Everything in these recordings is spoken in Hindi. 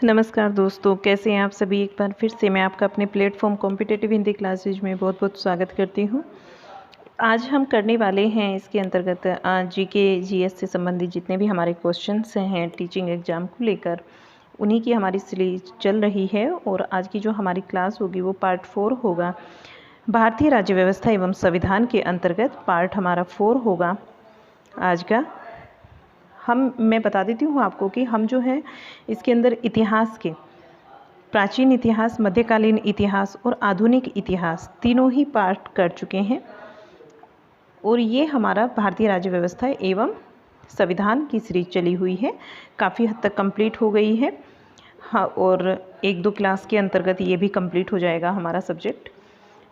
नमस्कार दोस्तों, कैसे हैं आप सभी। एक बार फिर से मैं आपका अपने प्लेटफॉर्म कॉम्पिटिटिव हिंदी क्लासेज में बहुत बहुत स्वागत करती हूं। आज हम करने वाले हैं इसके अंतर्गत जीके जीएस से संबंधित जितने भी हमारे क्वेश्चंस हैं टीचिंग एग्ज़ाम को लेकर, उन्हीं की हमारी सीरीज चल रही है। और आज की जो हमारी क्लास होगी वो पार्ट 4 होगा। भारतीय राज्य व्यवस्था एवं संविधान के अंतर्गत पार्ट हमारा 4 होगा आज का। मैं बता देती हूँ आपको कि हम जो है इसके अंदर इतिहास के प्राचीन इतिहास, मध्यकालीन इतिहास और आधुनिक इतिहास तीनों ही पार्ट कर चुके हैं। और ये हमारा भारतीय राज्य व्यवस्था एवं संविधान की सीरीज चली हुई है, काफ़ी हद तक कंप्लीट हो गई है। हाँ, और 1-2 क्लास के अंतर्गत ये भी कंप्लीट हो जाएगा हमारा सब्जेक्ट।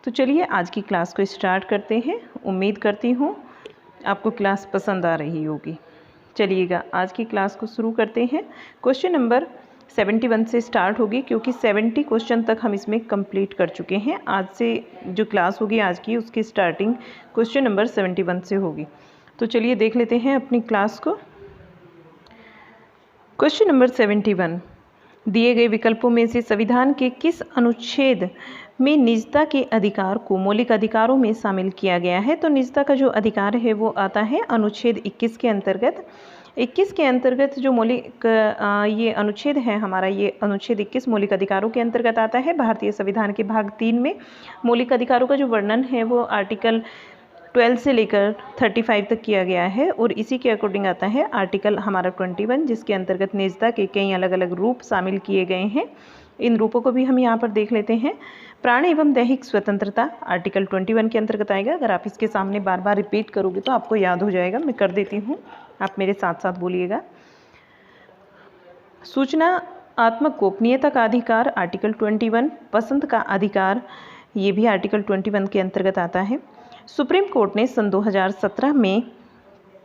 तो चलिए आज की क्लास को स्टार्ट करते हैं। उम्मीद करती हूँ आपको क्लास पसंद आ रही होगी। चलिएगा आज की क्लास को शुरू करते हैं। क्वेश्चन नंबर 71 से स्टार्ट होगी, क्योंकि 70 क्वेश्चन तक हम इसमें कंप्लीट कर चुके हैं। आज से जो क्लास होगी आज की, उसकी स्टार्टिंग क्वेश्चन नंबर 71 से होगी। तो चलिए देख लेते हैं अपनी क्लास को। क्वेश्चन नंबर 71, दिए गए विकल्पों में से संविधान के किस अनुच्छेद में निजता के अधिकार को मौलिक अधिकारों में शामिल किया गया है। तो निजता का जो अधिकार है वो आता है अनुच्छेद 21 के अंतर्गत। 21 के अंतर्गत जो मौलिक ये अनुच्छेद है हमारा, ये अनुच्छेद 21 मौलिक अधिकारों के अंतर्गत आता है। भारतीय संविधान के भाग 3 में मौलिक अधिकारों का जो वर्णन है वो आर्टिकल 12 से लेकर 35 तक किया गया है। और इसी के अकॉर्डिंग आता है आर्टिकल हमारा 21, जिसके अंतर्गत निजता के कई अलग अलग रूप शामिल किए गए हैं। इन रूपों को भी हम यहाँ पर देख लेते हैं। प्राण एवं दैहिक स्वतंत्रता आर्टिकल 21 के अंतर्गत आएगा। अगर आप इसके सामने बार बार रिपीट करोगे तो आपको याद हो जाएगा। मैं कर देती हूँ, आप मेरे साथ साथ बोलिएगा। सूचनात्मक गोपनीयता का अधिकार आर्टिकल 21। पसंद का अधिकार, ये भी आर्टिकल 21 के अंतर्गत आता है। सुप्रीम कोर्ट ने सन 2017 में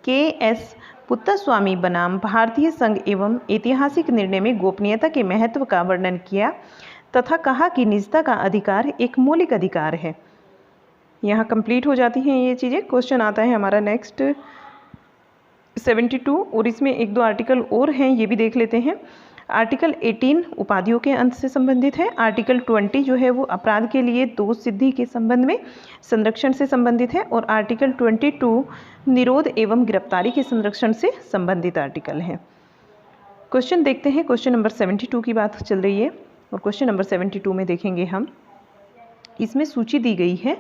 के.एस. पुत्तास्वामी बनाम भारतीय संघ एवं ऐतिहासिक निर्णय में गोपनीयता के महत्व का वर्णन किया तथा कहा कि निजता का अधिकार एक मौलिक अधिकार है। यहाँ कंप्लीट हो जाती हैं ये चीज़ें। क्वेश्चन आता है हमारा नेक्स्ट 72, और इसमें 1-2 आर्टिकल और हैं, ये भी देख लेते हैं। आर्टिकल 18 उपाधियों के अंत से संबंधित है। आर्टिकल 20 जो है वो अपराध के लिए दोष सिद्धि के संबंध में संरक्षण से संबंधित है। और आर्टिकल 22 निरोध एवं गिरफ्तारी के संरक्षण से संबंधित आर्टिकल है। क्वेश्चन देखते हैं। क्वेश्चन नंबर 72 की बात चल रही है, और क्वेश्चन नंबर 72 में देखेंगे हम, इसमें सूची दी गई है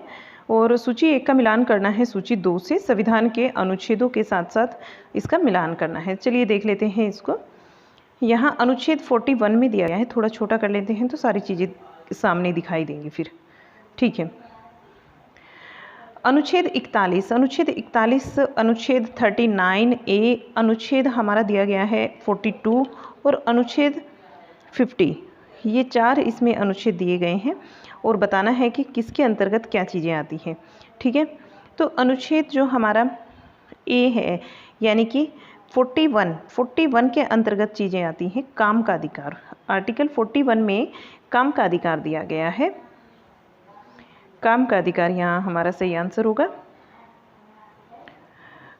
और सूची 1 का मिलान करना है सूची 2 से। संविधान के अनुच्छेदों के साथ साथ इसका मिलान करना है। चलिए देख लेते हैं इसको। यहाँ अनुच्छेद 41 में दिया गया है, थोड़ा छोटा कर लेते हैं तो सारी चीज़ें सामने दिखाई देंगी फिर, ठीक है। अनुच्छेद 41, अनुच्छेद 41, अनुच्छेद 39A, अनुच्छेद हमारा दिया गया है 42 और अनुच्छेद 50। ये 4 इसमें अनुच्छेद दिए गए हैं और बताना है कि किसके अंतर्गत क्या चीज़ें आती हैं, ठीक है। तो अनुच्छेद जो हमारा ए है, यानी कि 41 के अंतर्गत चीज़ें आती हैं। काम का अधिकार, आर्टिकल 41 में काम का अधिकार दिया गया है। काम का अधिकार यहाँ हमारा सही आंसर होगा।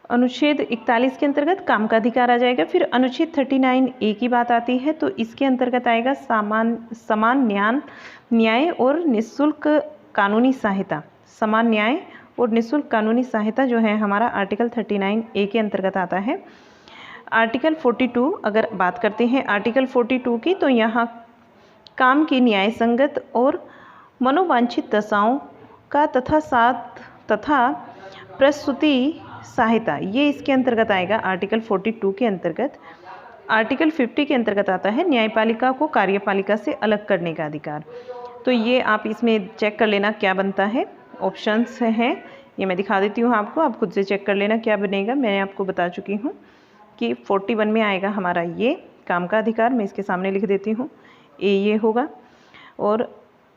अनुच्छेद 41 के अंतर्गत काम का अधिकार आ जाएगा। फिर अनुच्छेद 39A की बात आती है, तो इसके अंतर्गत आएगा समान न्याय और निःशुल्क कानूनी सहायता। समान न्याय और निःशुल्क कानूनी सहायता जो है हमारा आर्टिकल 39A के अंतर्गत आता है। आर्टिकल 42 अगर बात करते हैं आर्टिकल 42 की, तो यहाँ काम की न्याय संगत और मनोवांछित दशाओं का तथा प्रसूति सहायता, ये इसके अंतर्गत आएगा आर्टिकल 42 के अंतर्गत। आर्टिकल 50 के अंतर्गत आता है न्यायपालिका को कार्यपालिका से अलग करने का अधिकार। तो ये आप इसमें चेक कर लेना क्या बनता है। ऑप्शंस हैं, ये मैं दिखा देती हूँ आपको, आप खुद से चेक कर लेना क्या बनेगा। मैंने आपको बता चुकी हूँ कि 41 में आएगा हमारा ये काम का अधिकार। मैं इसके सामने लिख देती हूँ, ये होगा। और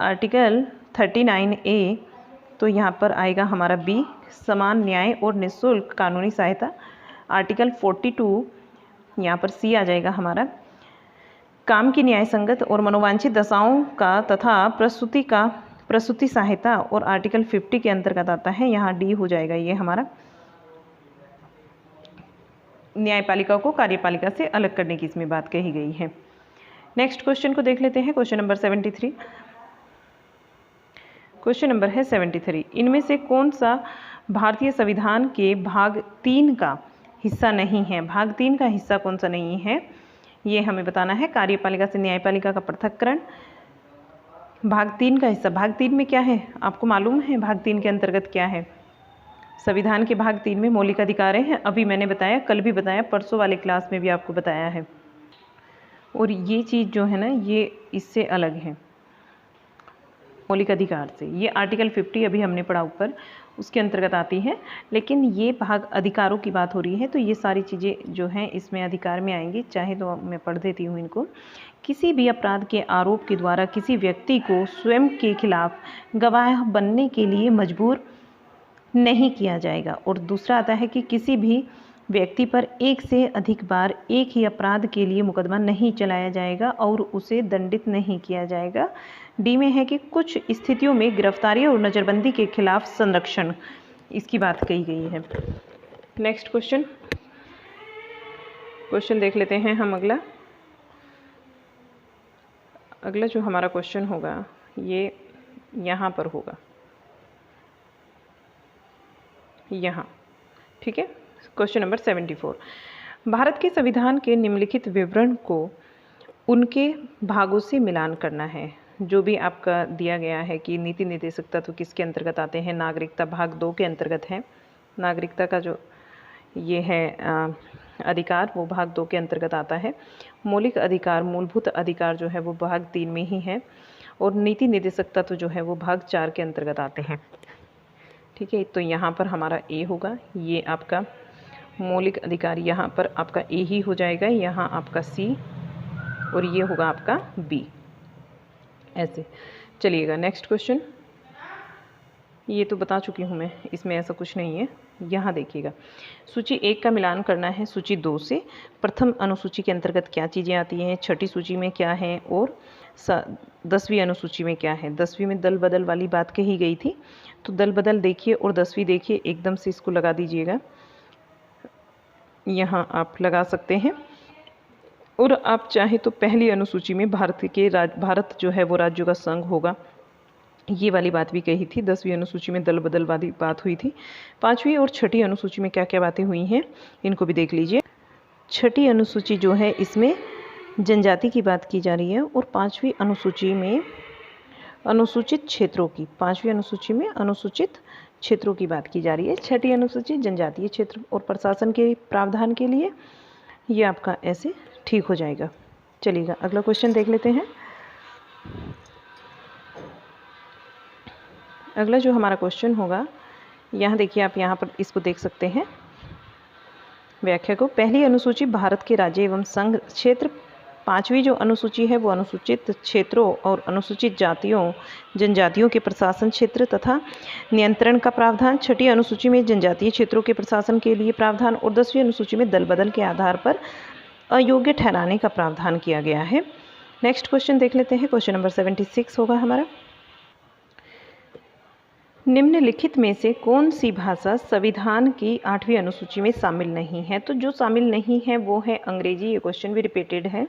आर्टिकल 39A, तो यहाँ पर आएगा हमारा बी, समान न्याय और निःशुल्क कानूनी सहायता। आर्टिकल 42 यहाँ पर सी आ जाएगा हमारा, काम की न्याय संगत और मनोवांछित दशाओं का तथा प्रसूति सहायता। और आर्टिकल 50 के अंतर्गत आता है, यहाँ डी हो जाएगा ये हमारा, न्यायपालिका को कार्यपालिका से अलग करने की इसमें बात कही गई है। नेक्स्ट क्वेश्चन को देख लेते हैं, क्वेश्चन नंबर 73। क्वेश्चन नंबर है 73, इनमें से कौन सा भारतीय संविधान के भाग 3 का हिस्सा नहीं है? भाग 3 का हिस्सा कौन सा नहीं है ये हमें बताना है। कार्यपालिका से न्यायपालिका का पृथक्करण भाग 3 का हिस्सा। भाग 3 में क्या है आपको मालूम है? भाग 3 के अंतर्गत क्या है? संविधान के भाग 3 में मौलिक अधिकार हैं। अभी मैंने बताया, कल भी बताया, परसों वाले क्लास में भी आपको बताया है। और ये चीज़ जो है ना, ये इससे अलग है मौलिक अधिकार से। ये आर्टिकल 50 अभी हमने पढ़ा ऊपर, उसके अंतर्गत आती है। लेकिन ये भाग अधिकारों की बात हो रही है, तो ये सारी चीज़ें जो हैं इसमें अधिकार में आएंगी। चाहे तो मैं पढ़ देती हूँ इनको। किसी भी अपराध के आरोप के द्वारा किसी व्यक्ति को स्वयं के खिलाफ गवाह बनने के लिए मजबूर नहीं किया जाएगा। और दूसरा आता है कि किसी भी व्यक्ति पर एक से अधिक बार एक ही अपराध के लिए मुकदमा नहीं चलाया जाएगा और उसे दंडित नहीं किया जाएगा। डी में है कि कुछ स्थितियों में गिरफ्तारी और नज़रबंदी के खिलाफ संरक्षण, इसकी बात कही गई है। नेक्स्ट क्वेश्चन देख लेते हैं हम। अगला जो हमारा क्वेश्चन होगा ये यहाँ पर होगा, यहाँ, ठीक है। क्वेश्चन नंबर 74, भारत के संविधान के निम्नलिखित विवरण को उनके भागों से मिलान करना है। जो भी आपका दिया गया है कि नीति निर्देशक तत्व किसके अंतर्गत आते हैं, नागरिकता भाग 2 के अंतर्गत है। नागरिकता का जो ये है अधिकार वो भाग 2 के अंतर्गत आता है। मौलिक अधिकार, मूलभूत अधिकार जो है वो भाग 3 में ही है। और नीति निर्देशक तत्व जो है वो भाग 4 के अंतर्गत आते हैं, ठीक है। तो यहाँ पर हमारा ए होगा, ये आपका मौलिक अधिकार यहाँ पर आपका ए ही हो जाएगा, यहाँ आपका सी और ये होगा आपका बी, ऐसे चलिएगा। नेक्स्ट क्वेश्चन, ये तो बता चुकी हूँ मैं, इसमें ऐसा कुछ नहीं है। यहाँ देखिएगा, सूची 1 का मिलान करना है सूची 2 से। प्रथम अनुसूची के अंतर्गत क्या चीज़ें आती हैं, छठी सूची में क्या है और 10वीं अनुसूची में क्या है। 10वीं में दल बदल वाली बात कही गई थी, तो दल बदल देखिए और 10वीं देखिए, एकदम से इसको लगा दीजिएगा। यहाँ आप लगा सकते हैं। और आप चाहे तो पहली अनुसूची में भारत जो है वो राज्यों का संघ होगा, ये वाली बात भी कही थी। 10वीं अनुसूची में दल बदल वाली बात हुई थी। 5वीं और छठी अनुसूची में क्या क्या बातें हुई हैं इनको भी देख लीजिए। छठी अनुसूची जो है इसमें जनजाति की बात की जा रही है और 5वीं अनुसूची में अनुसूचित क्षेत्रों की, 5वीं अनुसूची में अनुसूचित क्षेत्रों की बात की जा रही है। छठी अनुसूची जनजातीय क्षेत्र और प्रशासन के प्रावधान के लिए, ये आपका ऐसे ठीक हो जाएगा। चलिएगा अगला क्वेश्चन देख लेते हैं। अगला जो हमारा क्वेश्चन होगा, यहाँ देखिए, आप यहाँ पर इसको देख सकते हैं व्याख्या को। पहली अनुसूची भारत के राज्य एवं संघ क्षेत्र। 5वीं जो अनुसूची है वो अनुसूचित क्षेत्रों और अनुसूचित जातियों जनजातियों के प्रशासन क्षेत्र तथा नियंत्रण का प्रावधान। छठी अनुसूची में जनजातीय क्षेत्रों के प्रशासन के लिए प्रावधान और 10वीं अनुसूची में दल बदल के आधार पर अयोग्य ठहराने का प्रावधान किया गया है। नेक्स्ट क्वेश्चन देख लेते हैं। क्वेश्चन नंबर 76 होगा हमारा। निम्नलिखित में से कौन सी भाषा संविधान की 8वीं अनुसूची में शामिल नहीं है? तो जो शामिल नहीं है वो है अंग्रेजी। ये क्वेश्चन भी रिपीटेड है।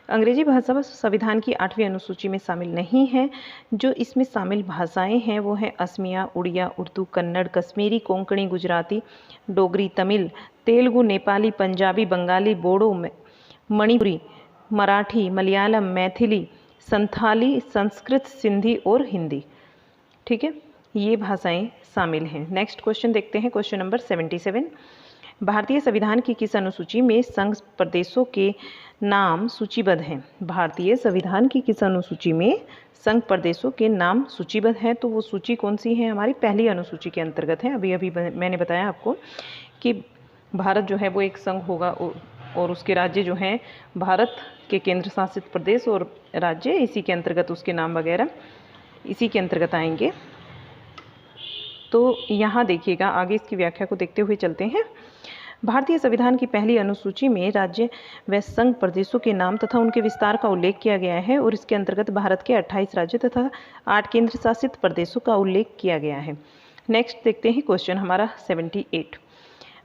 अंग्रेजी भाषा संविधान की 8वीं अनुसूची में शामिल नहीं है। जो इसमें शामिल भाषाएं हैं वो हैं असमिया, उड़िया, उर्दू, कन्नड़, कश्मीरी, कोंकणी, गुजराती, डोगरी, तमिल, तेलुगु, नेपाली, पंजाबी, बंगाली, बोडो, मणिपुरी, मराठी, मलयालम, मैथिली, संथाली, संस्कृत, सिंधी और हिंदी, ठीक है। ये भाषाएं शामिल हैं। नेक्स्ट क्वेश्चन देखते हैं। क्वेश्चन नंबर 77, भारतीय संविधान की किस अनुसूची में संघ प्रदेशों के नाम सूचीबद्ध हैं? भारतीय संविधान की किस अनुसूची में संघ प्रदेशों के नाम सूचीबद्ध हैं? तो वो सूची कौन सी है? हमारी पहली अनुसूची के अंतर्गत है। अभी मैंने बताया आपको कि भारत जो है वो एक संघ होगा और उसके राज्य जो हैं भारत के केंद्र शासित प्रदेश और राज्य, इसी के अंतर्गत उसके नाम वगैरह इसी के अंतर्गत आएंगे। तो यहाँ देखिएगा, आगे इसकी व्याख्या को देखते हुए चलते हैं। भारतीय संविधान की पहली अनुसूची में राज्य व संघ प्रदेशों के नाम तथा उनके विस्तार का उल्लेख किया गया है और इसके अंतर्गत भारत के 28 राज्य तथा 8 केंद्र शासित प्रदेशों का उल्लेख किया गया है। नेक्स्ट देखते हैं क्वेश्चन हमारा 78,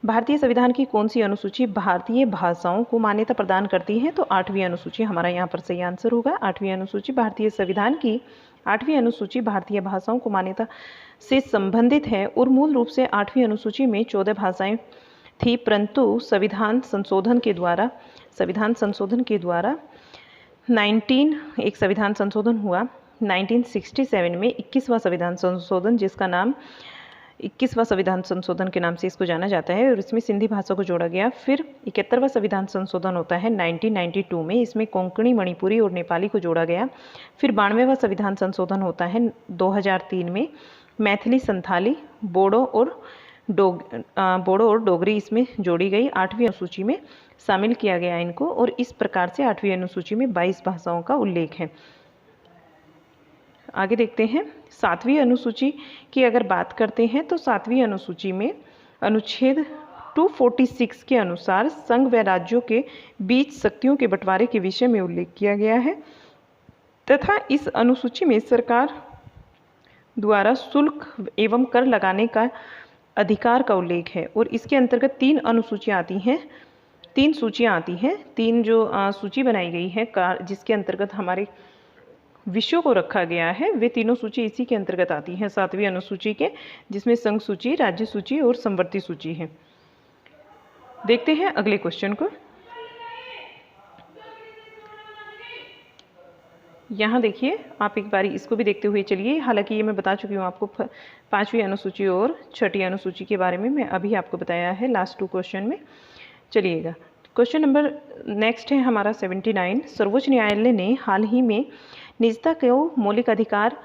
भारतीय संविधान की कौन सी अनुसूची भारतीय भाषाओं को मान्यता प्रदान करती है? तो 8वीं अनुसूची हमारा यहाँ पर सही आंसर होगा। 8वीं अनुसूची भारतीय संविधान की 8वीं अनुसूची भारतीय भाषाओं को मान्यता से संबंधित है और मूल रूप से 8वीं अनुसूची में 14 भाषाएं थी, परंतु संविधान संशोधन के द्वारा एक संविधान संशोधन हुआ 1967 में 21वां संविधान संशोधन, जिसका नाम 21वां संविधान संशोधन के नाम से इसको जाना जाता है, और इसमें सिंधी भाषा को जोड़ा गया। फिर 71वां संविधान संशोधन होता है 1992 में, इसमें कोंकणी, मणिपुरी और नेपाली को जोड़ा गया। फिर 92वां संविधान संशोधन होता है 2003 में, मैथिली, संथाली, बोडो और डोगरी इसमें जोड़ी गई, 8वीं अनुसूची में शामिल किया गया इनको, और इस प्रकार से 8वीं अनुसूची में 22 भाषाओं का उल्लेख है। आगे देखते हैं 7वीं अनुसूची की अगर बात करते हैं तो 7वीं अनुसूची में अनुच्छेद 246 के अनुसार संघ व राज्यों के बीच शक्तियों के बंटवारे के विषय में उल्लेख किया गया है तथा इस अनुसूची में सरकार द्वारा शुल्क एवं कर लगाने का अधिकार का उल्लेख है। और इसके अंतर्गत 3 अनुसूचियाँ आती हैं, 3 सूचियाँ आती हैं, 3 जो सूची बनाई गई है जिसके अंतर्गत हमारे विषयों को रखा गया है, वे तीनों सूची इसी के अंतर्गत आती हैं 7वीं अनुसूची के, जिसमें संघ सूची, राज्य सूची और समवर्ती सूची है। देखते हैं अगले क्वेश्चन को। यहाँ देखिए, आप एक बारी इसको भी देखते हुए चलिए। हालांकि ये मैं बता चुकी हूँ आपको 5वीं अनुसूची और 6ठी अनुसूची के बारे में, मैं अभी आपको बताया है लास्ट 2 क्वेश्चन में। चलिएगा, क्वेश्चन नंबर नेक्स्ट है हमारा 79। सर्वोच्च न्यायालय ने हाल ही में निजता को मौलिक अधिकार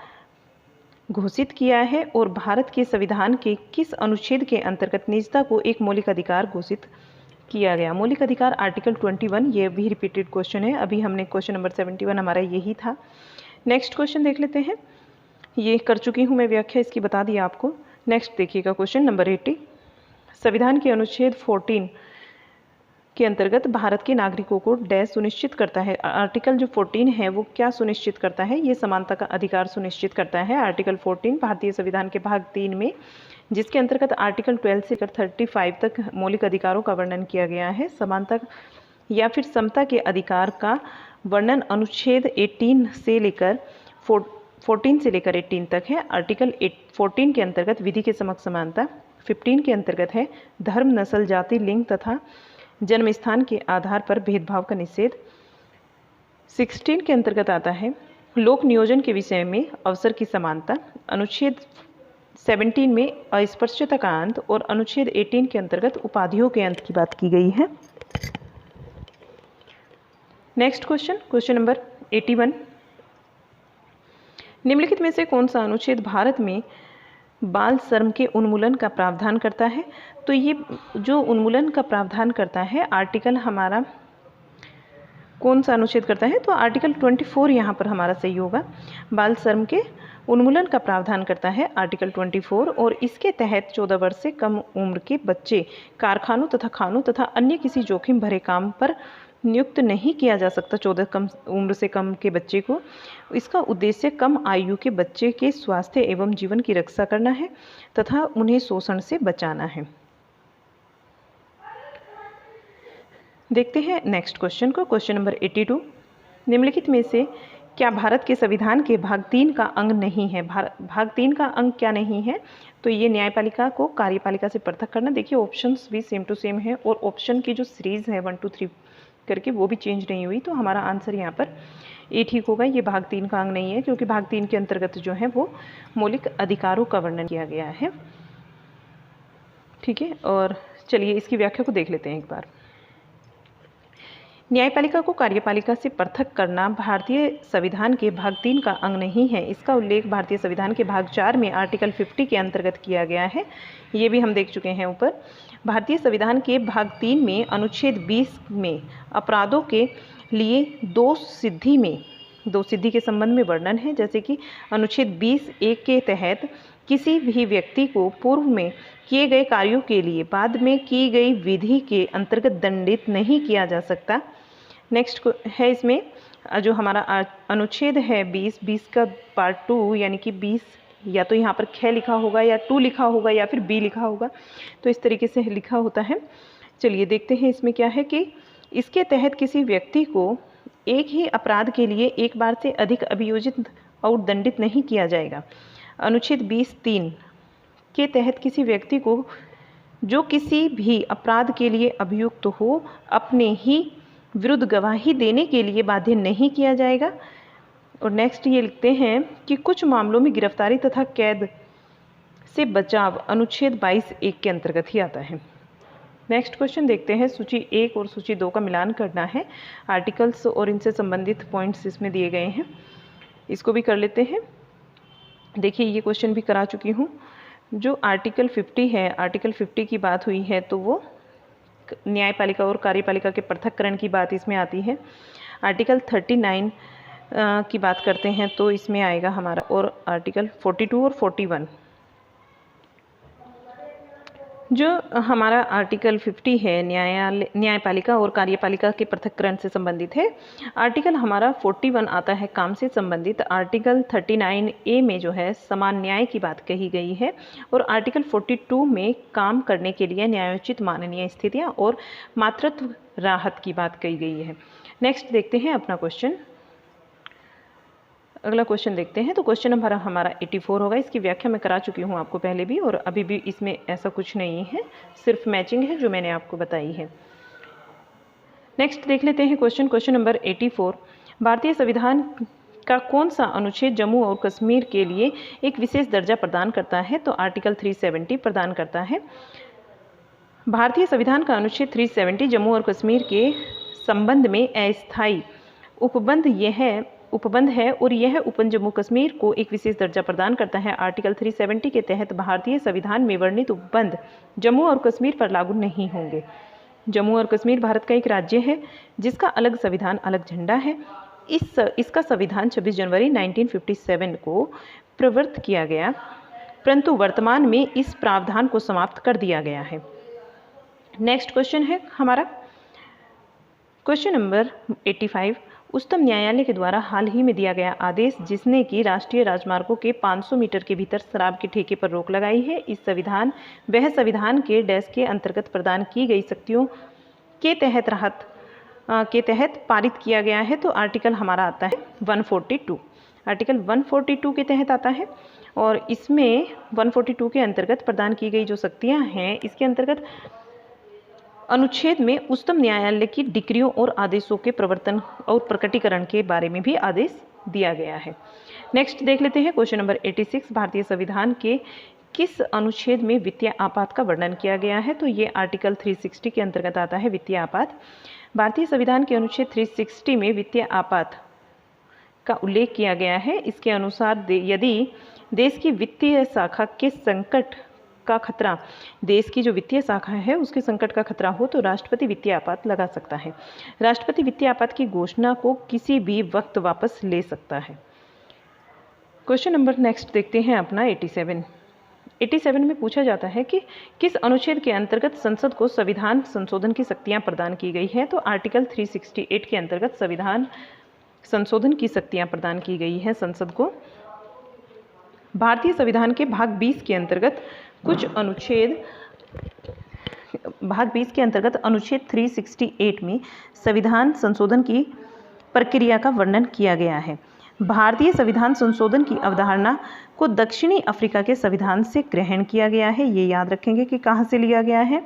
घोषित किया है और भारत के संविधान के किस अनुच्छेद के अंतर्गत निजता को एक मौलिक अधिकार घोषित किया गया? मौलिक अधिकार आर्टिकल 21, ये भी रिपीटेड क्वेश्चन है, अभी हमने क्वेश्चन नंबर 71 हमारा यही था। नेक्स्ट क्वेश्चन देख लेते हैं, ये कर चुकी हूँ मैं, व्याख्या इसकी बता दी आपको। नेक्स्ट देखिएगा क्वेश्चन नंबर 80। संविधान के अनुच्छेद 14 के अंतर्गत भारत के नागरिकों को डैश सुनिश्चित करता है। आर्टिकल जो 14 है वो क्या सुनिश्चित करता है? ये समानता का अधिकार सुनिश्चित करता है। आर्टिकल 14 भारतीय संविधान के भाग 3 में, जिसके अंतर्गत आर्टिकल 12 से लेकर 35 तक मौलिक अधिकारों का वर्णन किया गया है। समानता या फिर समता के अधिकार का वर्णन अनुच्छेद 14 से लेकर 18 तक है। आर्टिकल 14 के अंतर्गत विधि के समक्ष समानता, 15 के अंतर्गत है धर्म, नस्ल, जाति, लिंग तथा जन्म स्थान के आधार पर भेदभाव का निषेध, 16 के अंतर्गत आता है लोक नियोजन के विषय में अवसर की समानता, अनुच्छेद 17 में अस्पृश्यता का अंत, और अनुच्छेद 18 के अंतर्गत उपाधियों के अंत की बात की गई है। Next question, question number 81। निम्नलिखित में से कौन सा अनुच्छेद भारत में बाल श्रम के उन्मूलन का प्रावधान करता है? तो ये जो उन्मूलन का प्रावधान करता है आर्टिकल हमारा कौन सा अनुच्छेद करता है? तो आर्टिकल 24 यहाँ पर हमारा सही होगा। बाल श्रम के उन्मूलन का प्रावधान करता है आर्टिकल 24, और इसके तहत 14 वर्ष से कम उम्र के बच्चे कारखानों तथा खानों तथा अन्य किसी जोखिम भरे काम पर नियुक्त नहीं किया जा सकता। 14 उम्र से कम के बच्चे को। इसका उद्देश्य कम आयु के बच्चे के स्वास्थ्य एवं जीवन की रक्षा करना है तथा उन्हें शोषण से बचाना है। देखते हैं नेक्स्ट क्वेश्चन को, क्वेश्चन नंबर 82। निम्नलिखित में से क्या भारत के संविधान के भाग 3 का अंग नहीं है? भाग 3 का अंग क्या नहीं है? तो ये न्यायपालिका को कार्यपालिका से पृथक करना। देखिए ऑप्शंस भी सेम टू सेम है, और ऑप्शन की जो सीरीज है 1 2 3 करके वो भी चेंज नहीं हुई, तो हमारा आंसर यहाँ पर ए ठीक होगा। ये भाग 3 का अंग नहीं है, क्योंकि भाग 3 के अंतर्गत जो है वो मौलिक अधिकारों का वर्णन किया गया है। ठीक है, और चलिए इसकी व्याख्या को देख लेते हैं एक बार। न्यायपालिका को कार्यपालिका से पृथक करना भारतीय संविधान के भाग 3 का अंग नहीं है। इसका उल्लेख भारतीय संविधान के भाग 4 में आर्टिकल 50 के अंतर्गत किया गया है। ये भी हम देख चुके हैं ऊपर। भारतीय संविधान के भाग 3 में अनुच्छेद 20 में अपराधों के लिए दो सिद्धि के संबंध में वर्णन है, जैसे कि अनुच्छेद 20(1) के तहत किसी भी व्यक्ति को पूर्व में किए गए कार्यों के लिए बाद में की गई विधि के अंतर्गत दंडित नहीं किया जा सकता। नेक्स्ट है इसमें जो हमारा अनुच्छेद है 20 का पार्ट 2 यानी कि 20 या तो यहाँ पर ख लिखा होगा या टू लिखा होगा या फिर बी लिखा होगा, तो इस तरीके से लिखा होता है। चलिए देखते हैं इसमें क्या है कि इसके तहत किसी व्यक्ति को एक ही अपराध के लिए एक बार से अधिक अभियोजित और दंडित नहीं किया जाएगा। अनुच्छेद 20(3) के तहत किसी व्यक्ति को जो किसी भी अपराध के लिए अभियुक्त हो अपने ही विरुद्ध गवाही देने के लिए बाध्य नहीं किया जाएगा। और नेक्स्ट ये लिखते हैं कि कुछ मामलों में गिरफ्तारी तथा कैद से बचाव अनुच्छेद 22(1) के अंतर्गत ही आता है। नेक्स्ट क्वेश्चन देखते हैं। सूची 1 और सूची 2 का मिलान करना है। आर्टिकल्स और इनसे संबंधित पॉइंट्स इसमें दिए गए हैं, इसको भी कर लेते हैं। देखिए ये क्वेश्चन भी करा चुकी हूँ। जो आर्टिकल 50 है, आर्टिकल 50 की बात हुई है तो वो न्यायपालिका और कार्यपालिका के पृथक्करण की बात इसमें आती है। आर्टिकल 39 की बात करते हैं तो इसमें आएगा हमारा, और आर्टिकल 42 और 41। जो हमारा आर्टिकल 50 है न्यायपालिका और कार्यपालिका के पृथक्करण से संबंधित है। आर्टिकल हमारा 41 आता है काम से संबंधित। आर्टिकल 39A में जो है समान न्याय की बात कही गई है, और आर्टिकल 42 में काम करने के लिए न्यायोचित माननीय स्थितियां और मातृत्व राहत की बात कही गई है। नेक्स्ट देखते हैं अपना क्वेश्चन। अगला क्वेश्चन देखते हैं। तो क्वेश्चन नंबर हमारा 84 होगा। इसकी व्याख्या मैं करा चुकी हूँ आपको पहले भी, और अभी भी इसमें ऐसा कुछ नहीं है, सिर्फ मैचिंग है जो मैंने आपको बताई है। नेक्स्ट देख लेते हैं क्वेश्चन नंबर 84। भारतीय संविधान का कौन सा अनुच्छेद जम्मू और कश्मीर के लिए एक विशेष दर्जा प्रदान करता है? तो आर्टिकल 370 प्रदान करता है। भारतीय संविधान का अनुच्छेद 370 जम्मू और कश्मीर के संबंध में अस्थायी उपबंध है और यह उपबंध जम्मू कश्मीर को एक विशेष दर्जा प्रदान करता है। आर्टिकल 370 के तहत भारतीय संविधान में वर्णित उपबंध जम्मू और कश्मीर पर लागू नहीं होंगे। जम्मू और कश्मीर भारत का एक राज्य है जिसका अलग संविधान, अलग झंडा है। इसका संविधान 26 जनवरी 1957 को प्रवर्तित किया गया, परंतु वर्तमान में इस प्रावधान को समाप्त कर दिया गया है। नेक्स्ट क्वेश्चन है हमारा क्वेश्चन नंबर 85। उच्चतम न्यायालय के द्वारा हाल ही में दिया गया आदेश जिसने कि राष्ट्रीय राजमार्गों के 500 मीटर के भीतर शराब के ठेके पर रोक लगाई है, इस संविधान के डैश के अंतर्गत प्रदान की गई शक्तियों के तहत पारित किया गया है। तो आर्टिकल हमारा आता है 142। आर्टिकल 142 के तहत आता है, और इसमें 142 के अंतर्गत प्रदान की गई जो शक्तियाँ हैं, इसके अंतर्गत अनुच्छेद में उच्चतम न्यायालय की डिक्रियों और आदेशों के प्रवर्तन और प्रकटीकरण के बारे में भी आदेश दिया गया है। नेक्स्ट देख लेते हैं क्वेश्चन नंबर 86। भारतीय संविधान के किस अनुच्छेद में वित्तीय आपात का वर्णन किया गया है? तो ये आर्टिकल 360 के अंतर्गत आता है वित्तीय आपात। भारतीय संविधान के अनुच्छेद 360 में वित्तीय आपात का उल्लेख किया गया है। इसके अनुसार यदि देश की वित्तीय शाखा के संकट का खतरा, देश की जो वित्तीय शाखा है उसके संकट का खतरा हो तो राष्ट्रपति वित्तीय आपात लगा सकता है। राष्ट्रपति वित्तीय आपात की घोषणा को किसी भी वक्त वापस ले सकता है। क्वेश्चन नंबर नेक्स्ट देखते हैं अपना 87 में पूछा जाता है कि किस अनुच्छेद के अंतर्गत संसद को संविधान संशोधन की शक्तियां प्रदान की गई है? तो आर्टिकल 368 के अंतर्गत संविधान संशोधन की शक्तियां प्रदान की गई है संसद को। भारतीय संविधान के भाग 20 के अंतर्गत अनुच्छेद 368 में संविधान संशोधन की प्रक्रिया का वर्णन किया गया है। भारतीय संविधान संशोधन की अवधारणा को दक्षिणी अफ्रीका के संविधान से ग्रहण किया गया है। ये याद रखेंगे कि कहाँ से लिया गया है।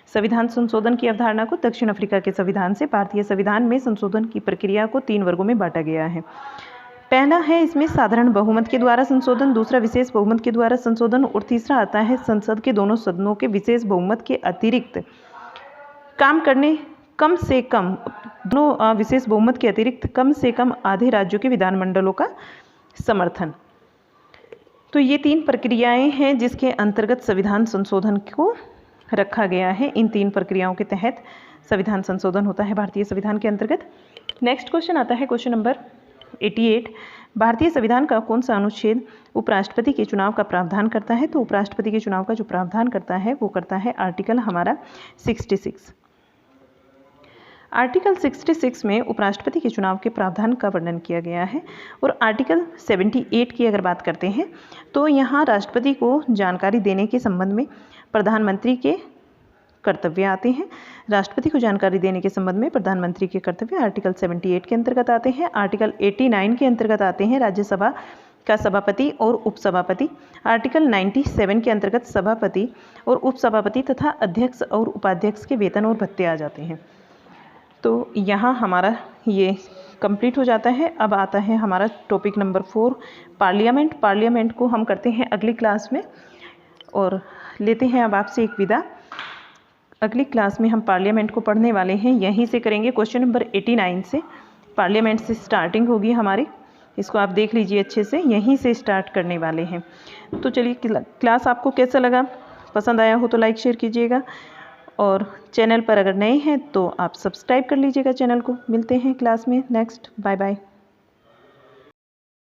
संविधान संशोधन की अवधारणा को दक्षिण अफ्रीका के संविधान से। भारतीय संविधान में संशोधन की प्रक्रिया को 3 वर्गों में बांटा गया है। पहला है इसमें साधारण बहुमत के द्वारा संशोधन, दूसरा विशेष बहुमत के द्वारा संशोधन, और तीसरा आता है संसद के दोनों सदनों के विशेष बहुमत के अतिरिक्त काम करने कम से कम दोनों विशेष बहुमत के अतिरिक्त कम से कम आधे राज्यों के विधानमंडलों का समर्थन। तो ये 3 प्रक्रियाएं हैं जिसके अंतर्गत संविधान संशोधन को रखा गया है। इन 3 प्रक्रियाओं के तहत संविधान संशोधन होता है भारतीय संविधान के अंतर्गत। नेक्स्ट क्वेश्चन आता है क्वेश्चन नंबर 88। भारतीय संविधान का कौन सा अनुच्छेद उपराष्ट्रपति के चुनाव का प्रावधान करता है? तो उपराष्ट्रपति के चुनाव का जो प्रावधान करता है वो करता है आर्टिकल हमारा 66। आर्टिकल 66 में उपराष्ट्रपति के चुनाव के प्रावधान का वर्णन किया गया है। और आर्टिकल 78 की अगर बात करते हैं तो यहाँ राष्ट्रपति को जानकारी देने के संबंध में प्रधानमंत्री के कर्तव्य आते हैं। राष्ट्रपति को जानकारी देने के संबंध में प्रधानमंत्री के कर्तव्य आर्टिकल 78 के अंतर्गत आते हैं। आर्टिकल 89 के अंतर्गत आते हैं राज्यसभा का सभापति और उपसभापति। आर्टिकल 97 के अंतर्गत सभापति और उपसभापति तथा अध्यक्ष और उपाध्यक्ष के वेतन और भत्ते आ जाते हैं। तो यहाँ हमारा ये कंप्लीट हो जाता है। अब आता है हमारा टॉपिक नंबर 4 पार्लियामेंट। पार्लियामेंट को हम करते हैं अगली क्लास में और लेते हैं अब आपसे एक विदा। अगली क्लास में हम पार्लियामेंट को पढ़ने वाले हैं, यहीं से करेंगे क्वेश्चन नंबर 89 से। पार्लियामेंट से स्टार्टिंग होगी हमारी, इसको आप देख लीजिए अच्छे से, यहीं से स्टार्ट करने वाले हैं। तो चलिए क्लास आपको कैसा लगा, पसंद आया हो तो लाइक शेयर कीजिएगा और चैनल पर अगर नए हैं तो आप सब्सक्राइब कर लीजिएगा चैनल को। मिलते हैं क्लास में नेक्स्ट, बाय बाय।